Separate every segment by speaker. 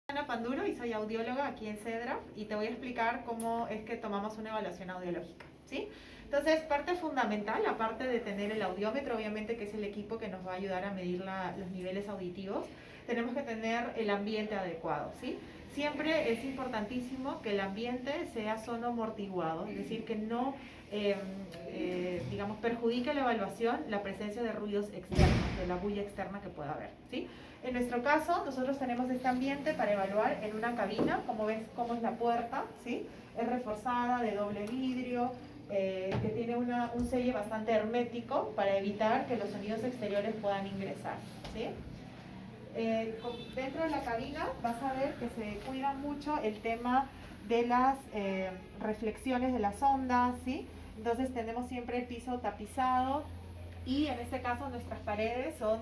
Speaker 1: Ana Panduro y soy audióloga aquí en CEDRA y te voy a explicar cómo es que tomamos una evaluación audiológica, ¿sí? Entonces, parte fundamental, aparte de tener el audiómetro, obviamente que es el equipo que nos va a ayudar a medir los niveles auditivos, tenemos que tener el ambiente adecuado, ¿sí? Siempre es importantísimo que el ambiente sea sonoamortiguado, es decir, que no, digamos, perjudique la evaluación la presencia de ruidos externos, de la bulla externa que pueda haber, ¿sí? En nuestro caso, nosotros tenemos este ambiente para evaluar en una cabina, como ves, cómo es la puerta, ¿sí? Es reforzada, de doble vidrio, que tiene un sello bastante hermético para evitar que los sonidos exteriores puedan ingresar, ¿sí? Dentro de la cabina vas a ver que se cuida mucho el tema de las reflexiones de las ondas, ¿sí? Entonces tenemos siempre el piso tapizado y en este caso nuestras paredes son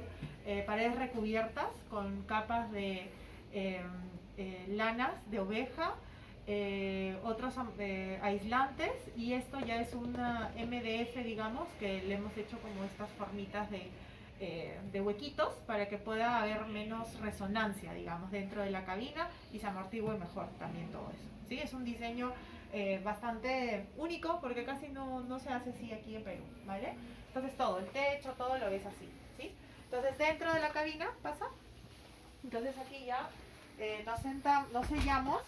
Speaker 1: paredes recubiertas con capas de lanas de oveja, otros aislantes, y esto ya es una MDF, digamos, que le hemos hecho como estas formitas de huequitos para que pueda haber menos resonancia, digamos, dentro de la cabina y se amortigue mejor también todo eso, ¿sí? Es un diseño bastante único porque casi no se hace así aquí en Perú, ¿vale? Entonces todo, el techo, todo lo ves así, ¿sí? Entonces dentro de la cabina, pasa, entonces aquí ya nos sellamos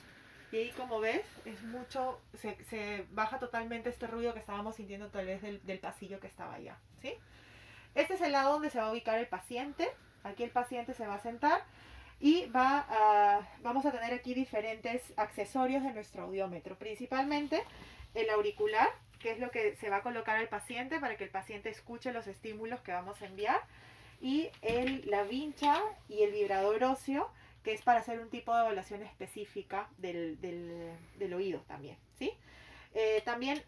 Speaker 1: y ahí como ves es mucho, se baja totalmente este ruido que estábamos sintiendo tal vez del pasillo que estaba allá, ¿sí? Este es el lado donde se va a ubicar el paciente, aquí el paciente se va a sentar y vamos a tener aquí diferentes accesorios de nuestro audiómetro, principalmente el auricular, que es lo que se va a colocar al paciente para que el paciente escuche los estímulos que vamos a enviar, y la vincha y el vibrador óseo, que es para hacer un tipo de evaluación específica del oído también, ¿sí? También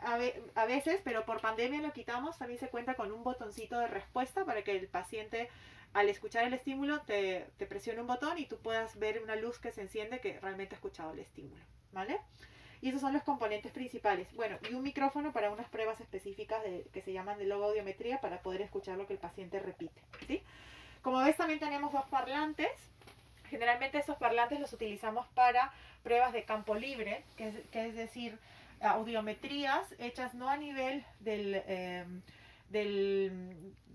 Speaker 1: a veces, pero por pandemia lo quitamos, también se cuenta con un botoncito de respuesta para que el paciente al escuchar el estímulo te presione un botón y tú puedas ver una luz que se enciende que realmente ha escuchado el estímulo, ¿vale? Y esos son los componentes principales. Bueno, y un micrófono para unas pruebas específicas que se llaman de logoaudiometría para poder escuchar lo que el paciente repite, ¿sí? Como ves, también tenemos dos parlantes. Generalmente estos parlantes los utilizamos para pruebas de campo libre, que es decir, audiometrías hechas no a nivel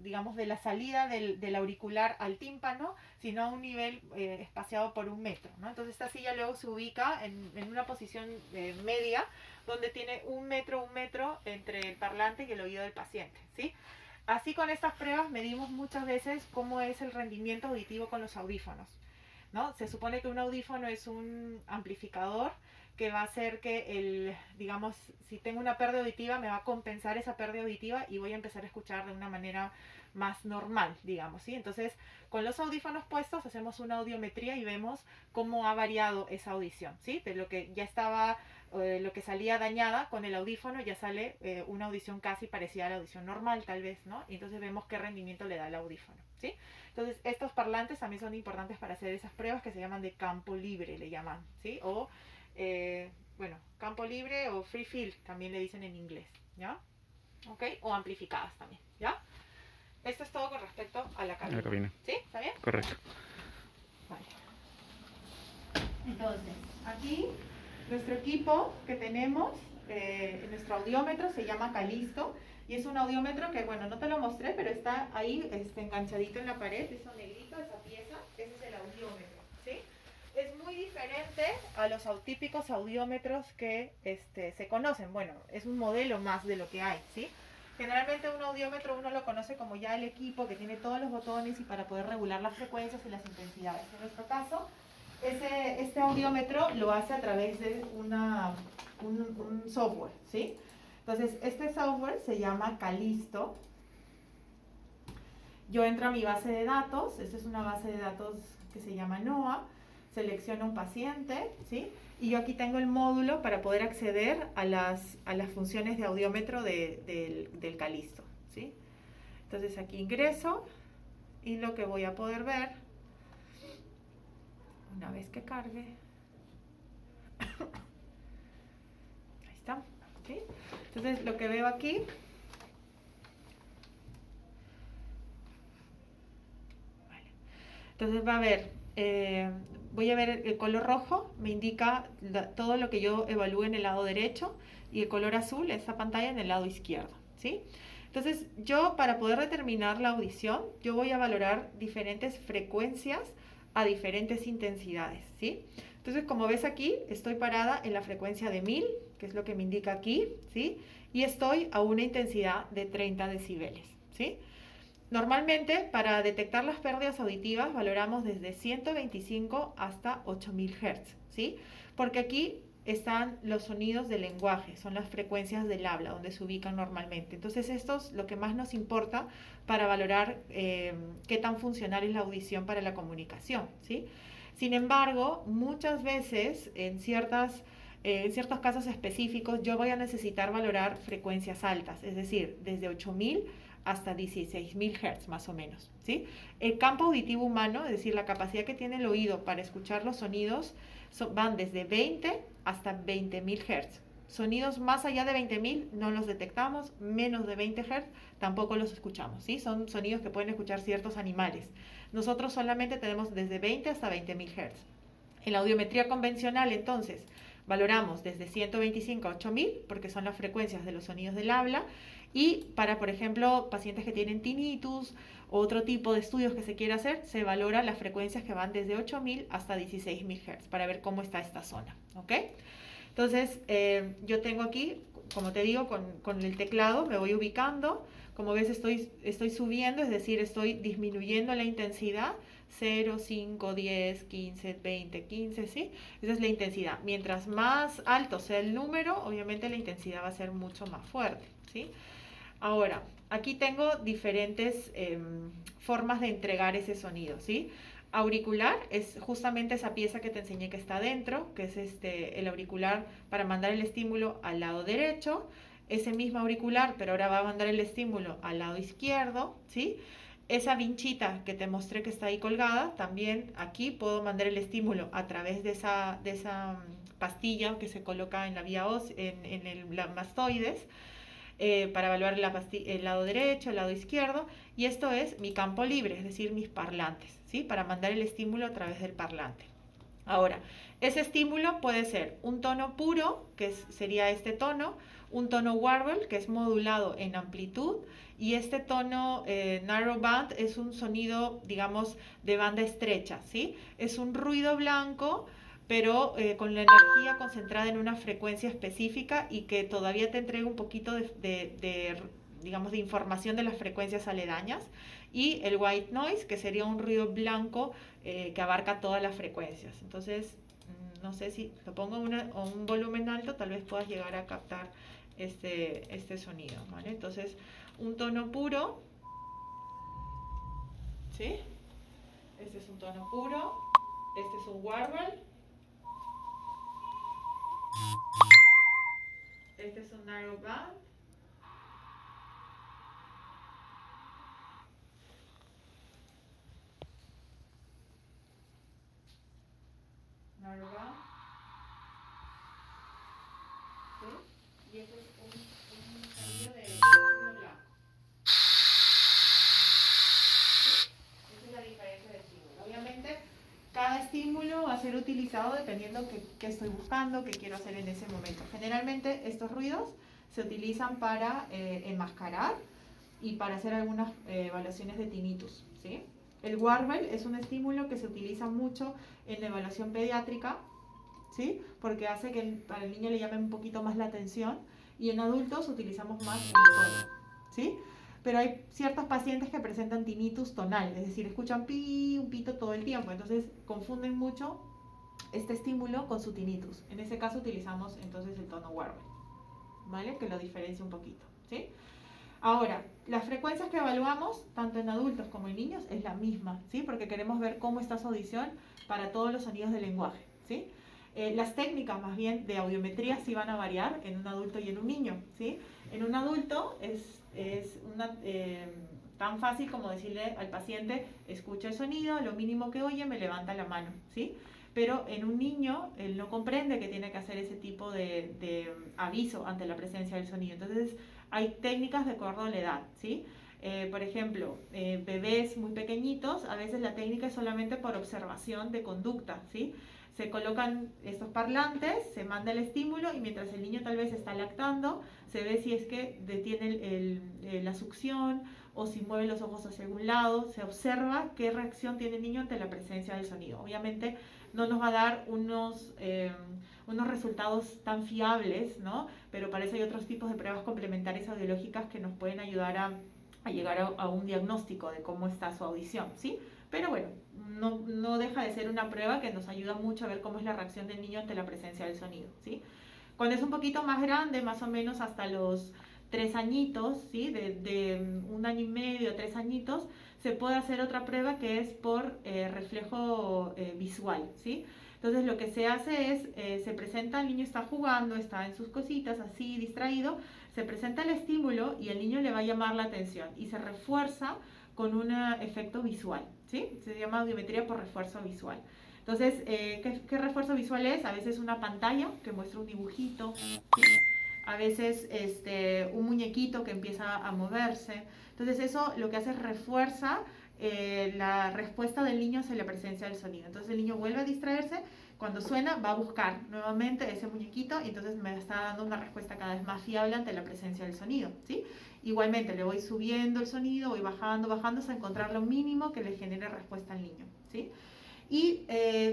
Speaker 1: digamos, de la salida del auricular al tímpano, sino a un nivel espaciado por 1 metro, ¿no? Entonces esta silla luego se ubica en una posición media, donde tiene 1 metro entre el parlante y el oído del paciente, ¿sí? Así, con estas pruebas medimos muchas veces cómo es el rendimiento auditivo con los audífonos, ¿no? Se supone que un audífono es un amplificador que va a hacer que digamos, si tengo una pérdida auditiva, me va a compensar esa pérdida auditiva y voy a empezar a escuchar de una manera más normal, digamos, ¿sí? Entonces, con los audífonos puestos hacemos una audiometría y vemos cómo ha variado esa audición, ¿sí? De lo que ya estaba, lo que salía dañada con el audífono, ya sale una audición casi parecida a la audición normal, tal vez, ¿no? Y entonces vemos qué rendimiento le da el audífono, ¿sí? Entonces, estos parlantes también son importantes para hacer esas pruebas que se llaman de campo libre, le llaman, ¿sí? O bueno, campo libre o free field, también le dicen en inglés, ¿ya? ¿Ok? O amplificadas también, ¿ya? Esto es todo con respecto a la cabina.
Speaker 2: La cabina.
Speaker 1: ¿Sí? ¿Está bien?
Speaker 2: Correcto.
Speaker 1: Vale. Entonces, aquí nuestro equipo que tenemos, nuestro audiómetro se llama Calisto y es un audiómetro que, bueno, no te lo mostré, pero está ahí enganchadito en la pared, eso negrito, esa pieza, ese es el audiómetro, ¿sí? Es muy diferente a los típicos audiómetros que se conocen. Bueno, es un modelo más de lo que hay, ¿sí? Generalmente un audiómetro uno lo conoce como ya el equipo que tiene todos los botones y para poder regular las frecuencias y las intensidades. En nuestro caso, este audiómetro lo hace a través de un software, ¿sí? Entonces, este software se llama Calisto. Yo entro a mi base de datos, esta es una base de datos que se llama NOA, selecciono un paciente, ¿sí? Y yo aquí tengo el módulo para poder acceder a las funciones de audiómetro del Calisto, ¿sí? Entonces aquí ingreso y lo que voy a poder ver, una vez que cargue, ahí está, ¿sí? Entonces lo que veo aquí, vale. Entonces va a haber voy a ver el color rojo, me indica todo lo que yo evalúe en el lado derecho, y el color azul, esa pantalla, en el lado izquierdo, ¿sí? Entonces, yo para poder determinar la audición, yo voy a valorar diferentes frecuencias a diferentes intensidades, ¿sí? Entonces, como ves aquí, estoy parada en la frecuencia de 1000, que es lo que me indica aquí, ¿sí? Y estoy a una intensidad de 30 decibeles, ¿sí? Normalmente, para detectar las pérdidas auditivas, valoramos desde 125 hasta 8000 Hz, ¿sí? Porque aquí están los sonidos del lenguaje, son las frecuencias del habla, donde se ubican normalmente. Entonces, esto es lo que más nos importa para valorar qué tan funcional es la audición para la comunicación, ¿sí? Sin embargo, muchas veces, en ciertos casos específicos, yo voy a necesitar valorar frecuencias altas, es decir, desde 8000 hasta 16.000 Hz más o menos, ¿sí? El campo auditivo humano, es decir, la capacidad que tiene el oído para escuchar los sonidos, van desde 20 hasta 20.000 Hz. Sonidos más allá de 20.000 no los detectamos, menos de 20 Hz tampoco los escuchamos, ¿sí? Son sonidos que pueden escuchar ciertos animales. Nosotros solamente tenemos desde 20 hasta 20.000 Hz. En la audiometría convencional, entonces, valoramos desde 125 a 8000, porque son las frecuencias de los sonidos del habla, y para, por ejemplo, pacientes que tienen tinnitus o otro tipo de estudios que se quiera hacer, se valora las frecuencias que van desde 8000 hasta 16000 Hz para ver cómo está esta zona, ¿ok? Entonces, yo tengo aquí, como te digo, con el teclado me voy ubicando. Como ves, estoy subiendo, es decir, estoy disminuyendo la intensidad. 0, 5, 10, 15, 20, 15, ¿sí? Esa es la intensidad. Mientras más alto sea el número, obviamente la intensidad va a ser mucho más fuerte, ¿sí? Ahora, aquí tengo diferentes formas de entregar ese sonido, ¿sí? Auricular es justamente esa pieza que te enseñé que está dentro, que es el auricular para mandar el estímulo al lado derecho. Ese mismo auricular, pero ahora va a mandar el estímulo al lado izquierdo, ¿sí? Esa vinchita que te mostré que está ahí colgada, también aquí puedo mandar el estímulo a través de esa pastilla que se coloca en la vía ósea, en el mastoides, para evaluar el lado derecho, el lado izquierdo, y esto es mi campo libre, es decir, mis parlantes, ¿sí? Para mandar el estímulo a través del parlante. Ahora, ese estímulo puede ser un tono puro, que sería este tono, un tono warble, que es modulado en amplitud, y este tono narrow band es un sonido, digamos, de banda estrecha, ¿sí? Es un ruido blanco, pero con la energía concentrada en una frecuencia específica y que todavía te entrega un poquito digamos, de información de las frecuencias aledañas. Y el white noise, que sería un ruido blanco que abarca todas las frecuencias. Entonces, no sé si lo pongo a un volumen alto, tal vez puedas llegar a captar este sonido, ¿vale? Entonces, un tono puro, ¿sí? Este es un tono puro, este es un warble, este es un narrow band, narrow band, ¿sí? Y este es un sonido de ruido blanco. Esa es la diferencia de estímulo. Obviamente, cada estímulo va a ser utilizado dependiendo qué estoy buscando, qué quiero hacer en ese momento. Generalmente estos ruidos se utilizan para enmascarar y para hacer algunas evaluaciones de tinnitus, ¿sí? El warble es un estímulo que se utiliza mucho en la evaluación pediátrica, ¿sí? Porque hace que para el niño le llame un poquito más la atención, y en adultos utilizamos más el tono, ¿sí? Pero hay ciertos pacientes que presentan tinnitus tonal, es decir, escuchan un pito todo el tiempo, entonces confunden mucho este estímulo con su tinnitus. En ese caso utilizamos entonces el tono warble, ¿vale? Que lo diferencia un poquito, ¿sí? Ahora, las frecuencias que evaluamos, tanto en adultos como en niños, es la misma, ¿sí? Porque queremos ver cómo está su audición para todos los sonidos del lenguaje, ¿sí? Las técnicas más bien de audiometría sí van a variar en un adulto y en un niño, ¿sí? En un adulto es tan fácil como decirle al paciente, escucha el sonido, lo mínimo que oye, me levanta la mano, ¿sí? Pero en un niño, él no comprende que tiene que hacer ese tipo de aviso ante la presencia del sonido. Entonces, hay técnicas de acuerdo a la edad, ¿sí? Por ejemplo, bebés muy pequeñitos, a veces la técnica es solamente por observación de conducta, ¿sí? Se colocan estos parlantes, se manda el estímulo y mientras el niño tal vez está lactando, se ve si es que detiene la succión o si mueve los ojos hacia algún lado, se observa qué reacción tiene el niño ante la presencia del sonido. Obviamente no nos va a dar unos resultados tan fiables, ¿no? Pero para eso hay otros tipos de pruebas complementarias audiológicas que nos pueden ayudar a llegar a un diagnóstico de cómo está su audición, ¿sí? Pero bueno, no deja de ser una prueba que nos ayuda mucho a ver cómo es la reacción del niño ante la presencia del sonido, ¿sí? Cuando es un poquito más grande, más o menos hasta los 3 añitos, ¿sí? De 1 año y medio, 3 añitos, se puede hacer otra prueba que es por reflejo visual, ¿sí? Entonces lo que se hace es, se presenta, el niño está jugando, está en sus cositas, así distraído, se presenta el estímulo y el niño le va a llamar la atención y se refuerza con un efecto visual, ¿sí? Se llama audiometría por refuerzo visual. Entonces, ¿qué refuerzo visual es? A veces una pantalla que muestra un dibujito, ¿sí? A veces un muñequito que empieza a moverse. Entonces eso lo que hace es refuerza la respuesta del niño hacia la presencia del sonido. Entonces el niño vuelve a distraerse, cuando suena va a buscar nuevamente ese muñequito y entonces me está dando una respuesta cada vez más fiable ante la presencia del sonido, ¿sí? Igualmente le voy subiendo el sonido, voy bajando hasta encontrar lo mínimo que le genere respuesta al niño, ¿sí? Y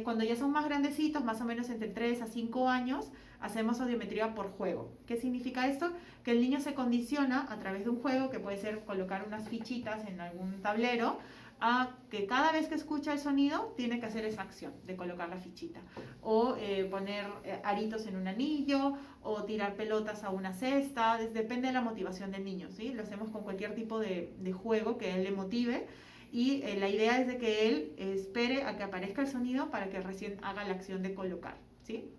Speaker 1: cuando ya son más grandecitos, más o menos entre 3 a 5 años, hacemos audiometría por juego. ¿Qué significa esto? Que el niño se condiciona a través de un juego, que puede ser colocar unas fichitas en algún tablero, a que cada vez que escucha el sonido tiene que hacer esa acción de colocar la fichita. O poner aritos en un anillo, o tirar pelotas a una cesta, depende de la motivación del niño, ¿sí? Lo hacemos con cualquier tipo de juego que a él le motive. Y la idea es de que él espere a que aparezca el sonido para que recién haga la acción de colocar, ¿sí?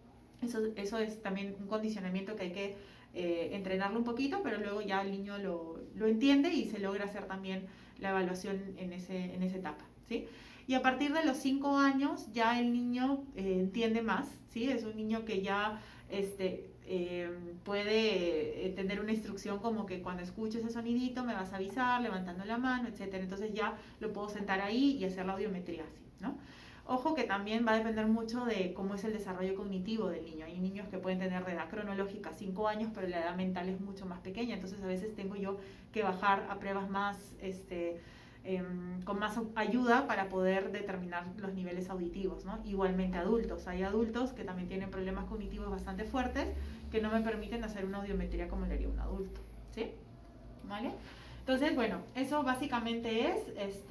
Speaker 1: Eso es también un condicionamiento que hay que entrenarlo un poquito, pero luego ya el niño lo entiende y se logra hacer también la evaluación en esa etapa, ¿sí? Y a partir de los 5 años ya el niño entiende más, ¿sí? Es un niño que ya puede tener una instrucción como que cuando escuches ese sonidito me vas a avisar, levantando la mano, etcétera. Entonces ya lo puedo sentar ahí y hacer la audiometría así, ¿no? Ojo que también va a depender mucho de cómo es el desarrollo cognitivo del niño. Hay niños que pueden tener de edad cronológica 5 años, pero la edad mental es mucho más pequeña. Entonces a veces tengo yo que bajar a pruebas más, con más ayuda para poder determinar los niveles auditivos, ¿no? Igualmente adultos. Hay adultos que también tienen problemas cognitivos bastante fuertes que no me permiten hacer una audiometría como le haría un adulto, ¿sí? ¿Vale? Entonces, bueno, eso básicamente es,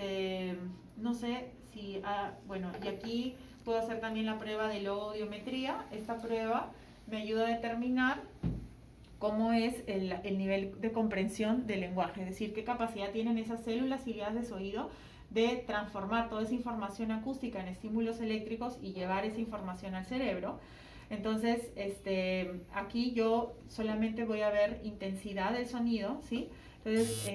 Speaker 1: no sé si, bueno, y aquí puedo hacer también la prueba de la audiometría. Esta prueba me ayuda a determinar cómo es el nivel de comprensión del lenguaje, es decir, qué capacidad tienen esas células ciliadas de su oído de transformar toda esa información acústica en estímulos eléctricos y llevar esa información al cerebro. Entonces, aquí yo solamente voy a ver intensidad del sonido, ¿sí? Entonces,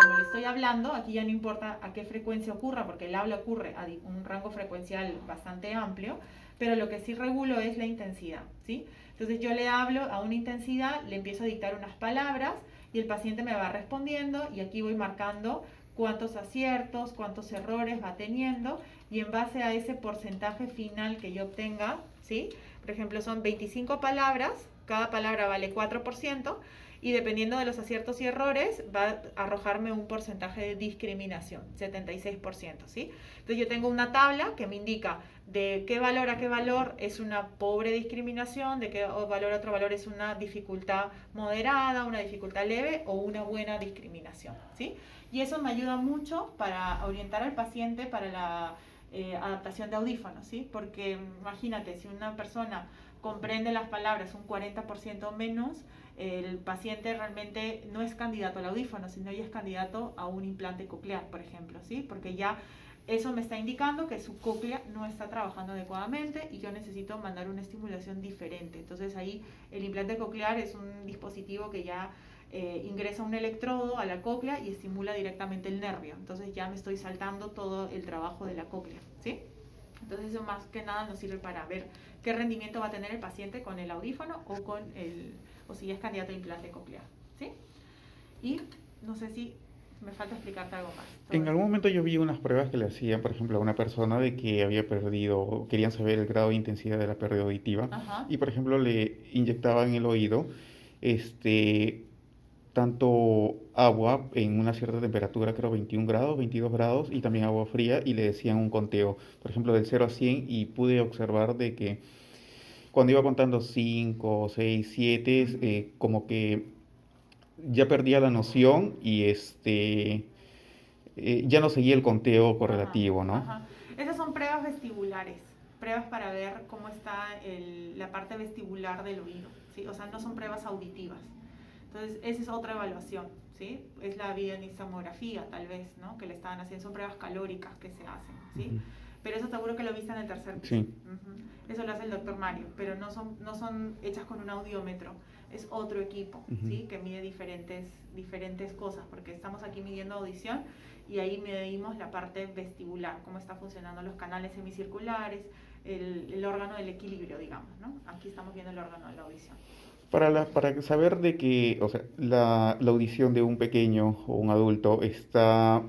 Speaker 1: como le estoy hablando, aquí ya no importa a qué frecuencia ocurra, porque el habla ocurre a un rango frecuencial bastante amplio, pero lo que sí regulo es la intensidad, ¿sí? Entonces yo le hablo a una intensidad, le empiezo a dictar unas palabras y el paciente me va respondiendo y aquí voy marcando cuántos aciertos, cuántos errores va teniendo y en base a ese porcentaje final que yo obtenga, ¿sí? Por ejemplo, son 25 palabras, cada palabra vale 4%, y dependiendo de los aciertos y errores va a arrojarme un porcentaje de discriminación, 76%, ¿sí? Entonces yo tengo una tabla que me indica de qué valor a qué valor es una pobre discriminación, de qué valor a otro valor es una dificultad moderada, una dificultad leve o una buena discriminación, ¿sí? Y eso me ayuda mucho para orientar al paciente para la adaptación de audífonos, ¿sí? Porque imagínate, si una persona comprende las palabras un 40% menos, el paciente realmente no es candidato al audífono, sino ya es candidato a un implante coclear, por ejemplo, ¿sí? Porque ya eso me está indicando que su cóclea no está trabajando adecuadamente y yo necesito mandar una estimulación diferente. Entonces ahí el implante coclear es un dispositivo que ya ingresa un electrodo a la cóclea y estimula directamente el nervio. Entonces ya me estoy saltando todo el trabajo de la cóclea, ¿sí? Entonces eso más que nada nos sirve para ver qué rendimiento va a tener el paciente con el audífono o si ya es candidato a implante coclear, ¿sí? Y no sé si me falta explicarte algo más.
Speaker 2: En algún momento yo vi unas pruebas que le hacían, por ejemplo, a una persona de que había perdido, querían saber el grado de intensidad de la pérdida auditiva
Speaker 1: Ajá.
Speaker 2: y, por ejemplo, le inyectaban en el oído este, tanto agua en una cierta temperatura, creo 21 grados, 22 grados, y también agua fría, y le decían un conteo, por ejemplo, del 0 a 100, y pude observar de que cuando iba contando 5, 6, 7,
Speaker 1: Ujú.
Speaker 2: como que ya perdía la noción y ya no seguía el conteo
Speaker 1: Ajá,
Speaker 2: correlativo, ¿no?
Speaker 1: ajá. Esas son pruebas vestibulares, pruebas para ver cómo está la parte vestibular del oído, ¿sí? O sea, no son pruebas auditivas. Entonces, esa es otra evaluación, ¿sí? Es la bionisomografía, tal vez, ¿no? Que le estaban haciendo, son pruebas calóricas que se hacen, ¿sí?
Speaker 2: Ujú.
Speaker 1: Pero eso seguro que lo viste en el tercer piso.
Speaker 2: Sí.
Speaker 1: Ujú. Eso lo hace el doctor Mario, pero no son hechas con un audiómetro, es otro equipo,
Speaker 2: Ujú.
Speaker 1: ¿sí? Que mide diferentes cosas, porque estamos aquí midiendo audición y ahí medimos la parte vestibular, cómo están funcionando los canales semicirculares, el órgano del equilibrio, digamos, ¿no? Aquí estamos viendo el órgano de la audición.
Speaker 2: Para saber de que, o sea, la audición de un pequeño o un adulto está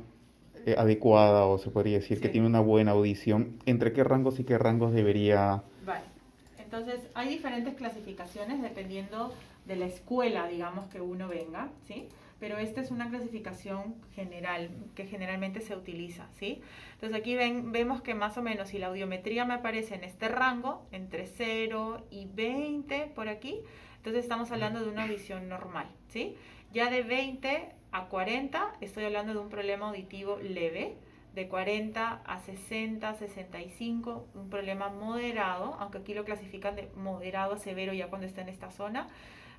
Speaker 2: adecuada, o se podría decir que
Speaker 1: Sí.
Speaker 2: tiene una buena audición, ¿entre qué rangos y qué rangos debería?
Speaker 1: Vale. Entonces, hay diferentes clasificaciones dependiendo de la escuela, digamos, que uno venga, ¿sí? Pero esta es una clasificación general que generalmente se utiliza, ¿sí? Entonces aquí vemos que más o menos si la audiometría me aparece en este rango, entre 0 y 20 por aquí, entonces estamos hablando de una audición normal, ¿sí? Ya de 20 a 40 estoy hablando de un problema auditivo leve, de 40 a 60, 65, un problema moderado, aunque aquí lo clasifican de moderado a severo ya cuando está en esta zona,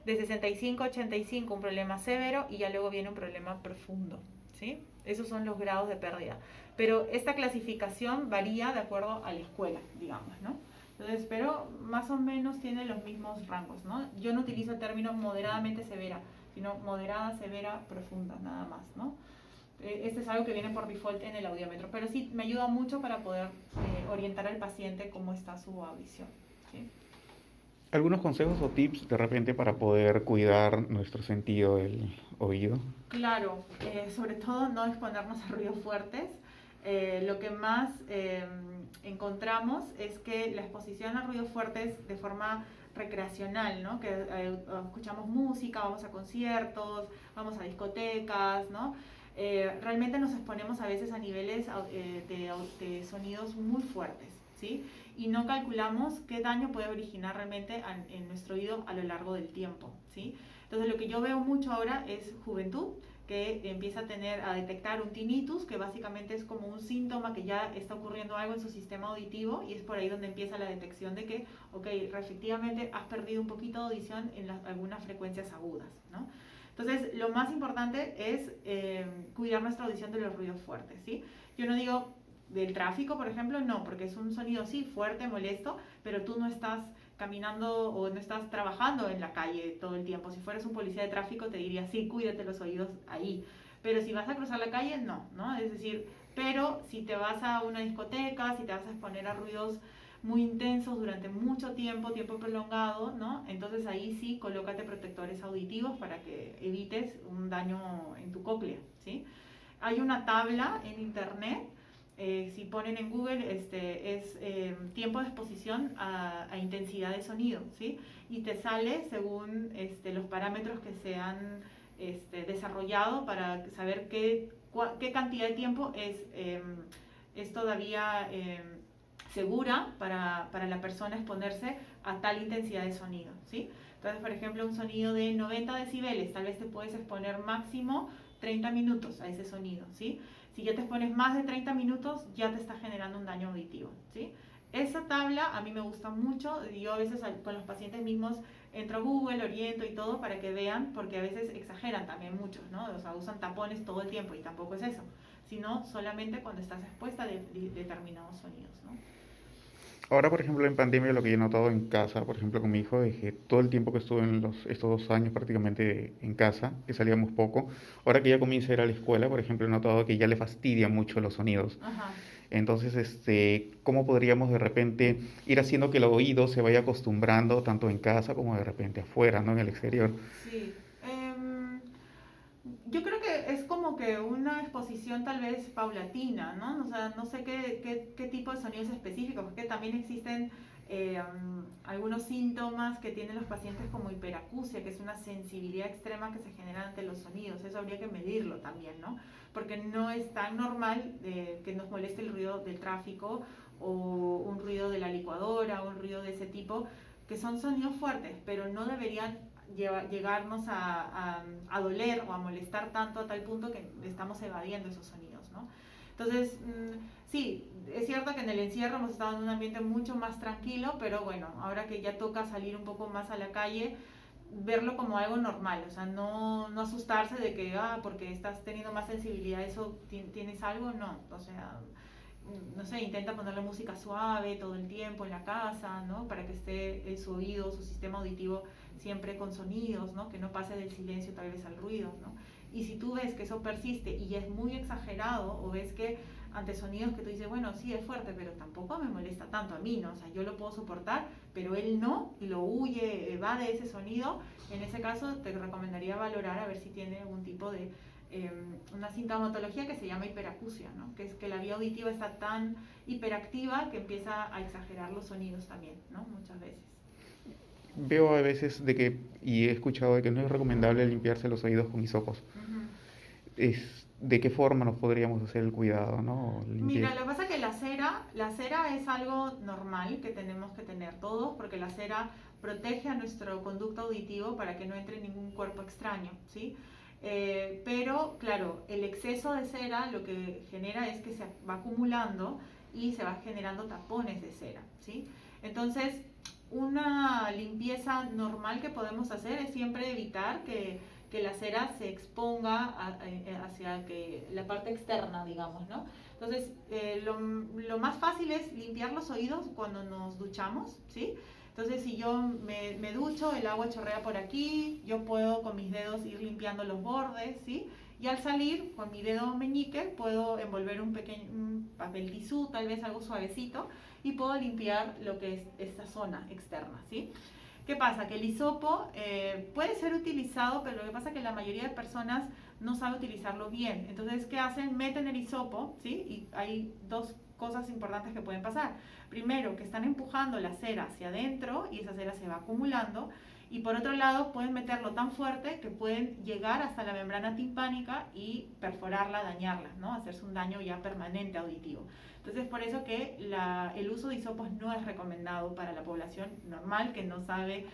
Speaker 1: de 65 a 85 un problema severo y ya luego viene un problema profundo, ¿sí? Esos son los grados de pérdida. Pero esta clasificación varía de acuerdo a la escuela, digamos, ¿no? Entonces, pero más o menos tiene los mismos rangos, ¿no? Yo no utilizo el término moderadamente severa, sino moderada, severa, profunda, nada más, ¿no? Este es algo que viene por default en el audiómetro, pero sí me ayuda mucho para poder orientar al paciente cómo está su audición, ¿sí?
Speaker 2: ¿Algunos consejos o tips de repente para poder cuidar nuestro sentido del oído?
Speaker 1: Claro, sobre todo no exponernos a ruidos fuertes. Lo que más encontramos es que la exposición a ruidos fuertes de forma recreacional, ¿no? Que escuchamos música, vamos a conciertos, vamos a discotecas, ¿no? Realmente nos exponemos a veces a niveles de sonidos muy fuertes, ¿sí? Y no calculamos qué daño puede originar realmente en nuestro oído a lo largo del tiempo, ¿sí? Entonces lo que yo veo mucho ahora es juventud que empieza a detectar un tinnitus, que básicamente es como un síntoma que ya está ocurriendo algo en su sistema auditivo y es por ahí donde empieza la detección de que, ok, efectivamente has perdido un poquito de audición en algunas frecuencias agudas, ¿no? Entonces, lo más importante es cuidar nuestra audición de los ruidos fuertes, ¿sí? Yo no digo del tráfico, por ejemplo, no, porque es un sonido, sí, fuerte, molesto, pero tú no estás caminando o no estás trabajando en la calle todo el tiempo. Si fueras un policía de tráfico te diría, sí, cuídate los oídos ahí. Pero si vas a cruzar la calle, no, ¿no? Es decir, pero si te vas a una discoteca, si te vas a exponer a ruidos muy intensos durante mucho tiempo, tiempo prolongado, ¿no? Entonces ahí sí, colócate protectores auditivos para que evites un daño en tu cóclea, ¿sí? Hay una tabla en internet, si ponen en Google, es tiempo de exposición a intensidad de sonido, ¿sí? Y te sale según los parámetros que se han desarrollado para saber qué cantidad de tiempo es todavía segura para la persona exponerse a tal intensidad de sonido, ¿sí? Entonces, por ejemplo, un sonido de 90 decibeles, tal vez te puedes exponer máximo 30 minutos a ese sonido, ¿sí? Si ya te expones más de 30 minutos, ya te está generando un daño auditivo, ¿sí? Esa tabla a mí me gusta mucho, yo a veces con los pacientes mismos entro a Google, oriento y todo para que vean, porque a veces exageran también muchos, ¿no? O sea, usan tapones todo el tiempo y tampoco es eso, sino solamente cuando estás expuesta a determinados sonidos, ¿no?
Speaker 2: Ahora, por ejemplo, en pandemia, lo que yo he notado en casa, por ejemplo, con mi hijo, es que todo el tiempo que estuve estos 2 años prácticamente en casa, que salíamos poco, ahora que ya comienza a ir a la escuela, por ejemplo, he notado que ya le fastidian mucho los sonidos.
Speaker 1: Ajá.
Speaker 2: Entonces, ¿cómo podríamos de repente ir haciendo que el oído se vaya acostumbrando tanto en casa como de repente afuera, ¿no? En el exterior.
Speaker 1: Sí. Yo creo que es como que una audición tal vez paulatina, ¿no? O sea, no sé qué tipo de sonidos específicos, porque también existen algunos síntomas que tienen los pacientes como hiperacusia, que es una sensibilidad extrema que se genera ante los sonidos. Eso habría que medirlo también, ¿no? Porque no es tan normal que nos moleste el ruido del tráfico o un ruido de la licuadora o un ruido de ese tipo, que son sonidos fuertes, pero no deberían llegarnos a doler o a molestar tanto a tal punto que estamos evadiendo esos sonidos, ¿no? Entonces, sí, es cierto que en el encierro hemos estado en un ambiente mucho más tranquilo, pero bueno, ahora que ya toca salir un poco más a la calle, verlo como algo normal, o sea, no asustarse de que, porque estás teniendo más sensibilidad, eso tienes algo, no, o sea, no sé, intenta ponerle música suave todo el tiempo en la casa, ¿no? Para que esté su oído, su sistema auditivo siempre con sonidos, ¿no? Que no pase del silencio tal vez al ruido, ¿no? Y si tú ves que eso persiste y es muy exagerado, o ves que ante sonidos que tú dices, bueno, sí es fuerte, pero tampoco me molesta tanto a mí, ¿no? O sea, yo lo puedo soportar, pero él no, y lo huye, va de ese sonido, en ese caso te recomendaría valorar a ver si tiene algún tipo de una sintomatología que se llama hiperacusia, ¿no? Que es que la vía auditiva está tan hiperactiva que empieza a exagerar los sonidos también, ¿no? Muchas veces.
Speaker 2: Veo a veces y he escuchado de que no es recomendable limpiarse los oídos con hisopos. ¿De qué forma nos podríamos hacer el cuidado, ¿no?
Speaker 1: Mira, lo que pasa es que la cera es algo normal que tenemos que tener todos, porque la cera protege a nuestro conducto auditivo para que no entre ningún cuerpo extraño, ¿sí? Pero, claro, el exceso de cera lo que genera es que se va acumulando y se va generando tapones de cera, ¿sí? Entonces, una limpieza normal que podemos hacer es siempre evitar que la cera se exponga hacia la parte externa, digamos, ¿no? Entonces, lo más fácil es limpiar los oídos cuando nos duchamos, ¿sí? Entonces, si yo me ducho, el agua chorrea por aquí, yo puedo con mis dedos ir limpiando los bordes, ¿sí? Y al salir, con mi dedo meñique, puedo envolver un papel tisú, tal vez algo suavecito, y puedo limpiar lo que es esta zona externa, ¿sí? ¿Qué pasa? Que el hisopo puede ser utilizado, pero lo que pasa es que la mayoría de personas no sabe utilizarlo bien. Entonces, ¿qué hacen? Meten el hisopo, ¿sí? Y hay dos cosas importantes que pueden pasar. Primero, que están empujando la cera hacia adentro y esa cera se va acumulando. Y por otro lado, pueden meterlo tan fuerte que pueden llegar hasta la membrana timpánica y perforarla, dañarla, ¿no? Hacerse un daño ya permanente auditivo. Entonces, por eso que el uso de hisopos no es recomendado para la población normal que no sabe,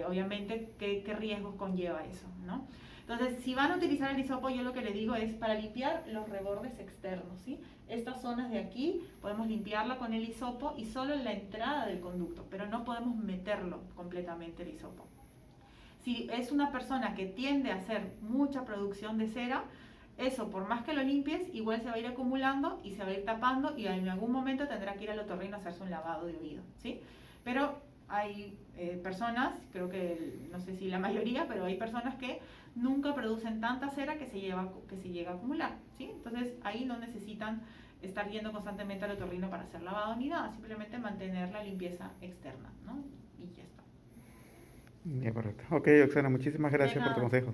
Speaker 1: obviamente, qué riesgos conlleva eso, ¿no? Entonces, si van a utilizar el hisopo, yo lo que les digo es para limpiar los rebordes externos, ¿sí? Estas zonas de aquí podemos limpiarla con el hisopo y solo en la entrada del conducto, pero no podemos meterlo completamente el hisopo. Si es una persona que tiende a hacer mucha producción de cera, eso, por más que lo limpies, igual se va a ir acumulando y se va a ir tapando y en algún momento tendrá que ir al otorrino a hacerse un lavado de oído, ¿sí? Pero hay personas, creo que, no sé si la mayoría, pero hay personas que nunca producen tanta cera que se llega a acumular, ¿sí? Entonces ahí no necesitan estar yendo constantemente al otorrino para hacer lavado ni nada, simplemente mantener la limpieza externa, ¿no? Y ya está.
Speaker 2: Bien, correcto. Ok, Oxana, muchísimas gracias por tu consejo.